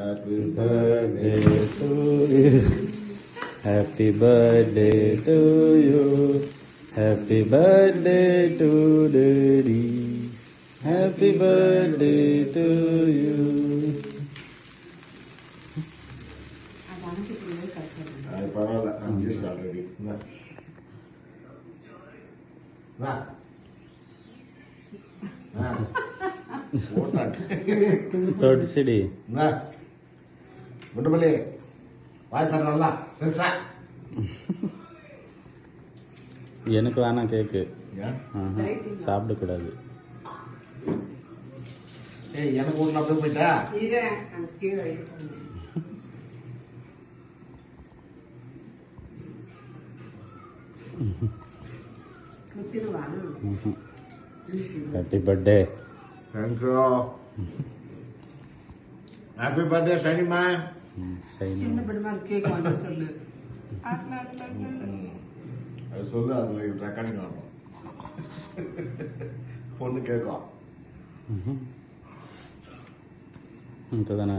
Happy birthday to you. Happy birthday to you. Happy birthday to Daddy. Happy birthday to you. அது பரவாயில்ல, juice already. தொடிச்சிடி முட்டுமல்லி வாய் தரணும்ல பெருசா. எனக்கு வேணாம் கேக்கு, சாப்பிடக்கூடாது. ஏய் எனக்கு ஊர்ல அப்படியே போயிட்டா happy birthday. Thank you. Happy birthday ஷைனிமா. சின்ன படமா கேக் வாங்க சொல்லு. அது சொல்லு, அதுல ரெக்கார்டிங் ஆகும். பொண்ணு கேட்கும். தானே.